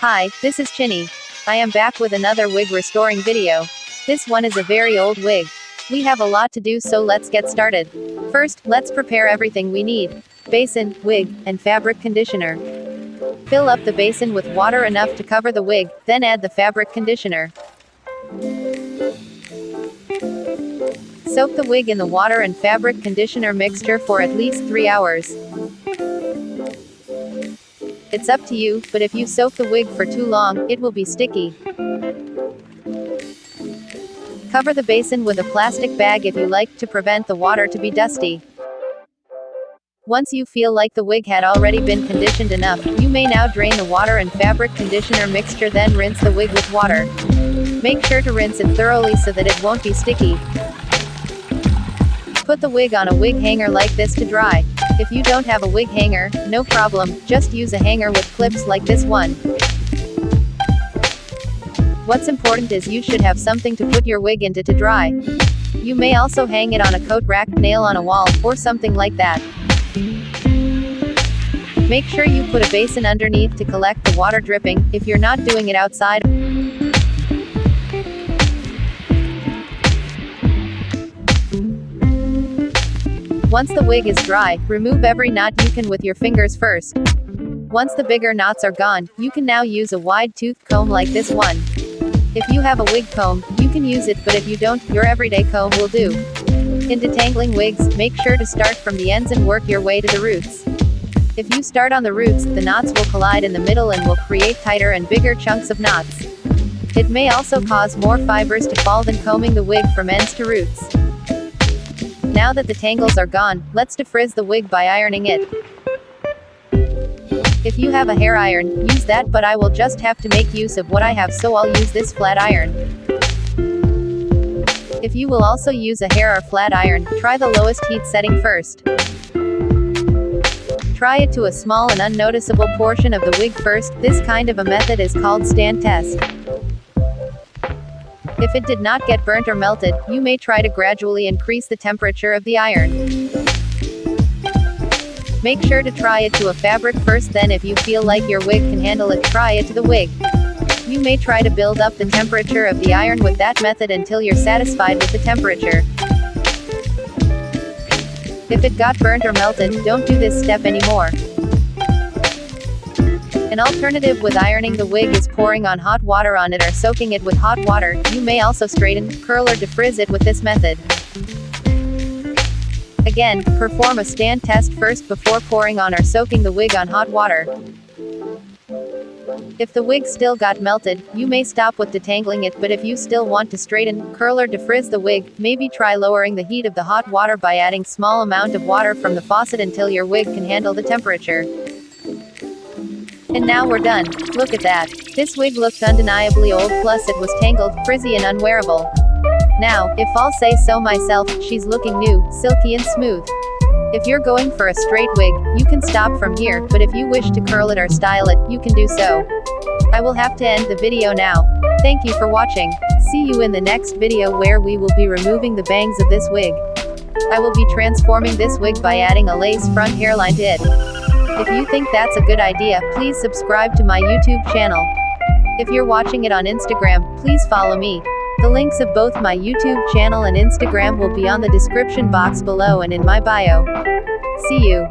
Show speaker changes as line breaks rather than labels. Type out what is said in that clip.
Hi, this is Chinny. I am back with another wig restoring video. This one is a very old wig. We have a lot to do, so let's get started. First, let's prepare everything we need. Basin, wig, and fabric conditioner. Fill up the basin with water enough to cover the wig, then add the fabric conditioner. Soak the wig in the water and fabric conditioner mixture for at least 3 hours. It's up to you, but if you soak the wig for too long, it will be sticky. Cover the basin with a plastic bag if you like, to prevent the water to be dusty. Once you feel like the wig had already been conditioned enough, you may now drain the water and fabric conditioner mixture, then rinse the wig with water. Make sure to rinse it thoroughly so that it won't be sticky. Put the wig on a wig hanger like this to dry. If you don't have a wig hanger, no problem, just use a hanger with clips like this one. What's important is you should have something to put your wig into to dry. You may also hang it on a coat rack, nail on a wall, or something like that. Make sure you put a basin underneath to collect the water dripping, if you're not doing it outside. Once the wig is dry, remove every knot you can with your fingers first. Once the bigger knots are gone, you can now use a wide-toothed comb like this one. If you have a wig comb, you can use it, but if you don't, your everyday comb will do. In detangling wigs, make sure to start from the ends and work your way to the roots. If you start on the roots, the knots will collide in the middle and will create tighter and bigger chunks of knots. It may also cause more fibers to fall than combing the wig from ends to roots. Now that the tangles are gone, let's defrizz the wig by ironing it. If you have a hair iron, use that, but I will just have to make use of what I have, so I'll use this flat iron. If you will also use a hair or flat iron, try the lowest heat setting first. Try it to a small and unnoticeable portion of the wig first. This kind of a method is called stand test. If it did not get burnt or melted, you may try to gradually increase the temperature of the iron. Make sure to try it to a fabric first, then if you feel like your wig can handle it, try it to the wig. You may try to build up the temperature of the iron with that method until you're satisfied with the temperature. If it got burnt or melted, don't do this step anymore. An alternative with ironing the wig is pouring on hot water on it or soaking it with hot water. You may also straighten, curl, or defrizz it with this method. Again, perform a stand test first before pouring on or soaking the wig on hot water. If the wig still got melted, you may stop with detangling it, but if you still want to straighten, curl, or defrizz the wig, maybe try lowering the heat of the hot water by adding small amount of water from the faucet until your wig can handle the temperature. And now we're done. Look at that. This wig looked undeniably old, plus it was tangled, frizzy, and unwearable. Now, if I'll say so myself, she's looking new, silky and smooth. If you're going for a straight wig, you can stop from here, but if you wish to curl it or style it, you can do so. I will have to end the video now. Thank you for watching. See you in the next video, where we will be removing the bangs of this wig. I will be transforming this wig by adding a lace front hairline to it. If you think that's a good idea, please subscribe to my YouTube channel. If you're watching it on Instagram, please follow me. The links of both my YouTube channel and Instagram will be on the description box below and in my bio. See you.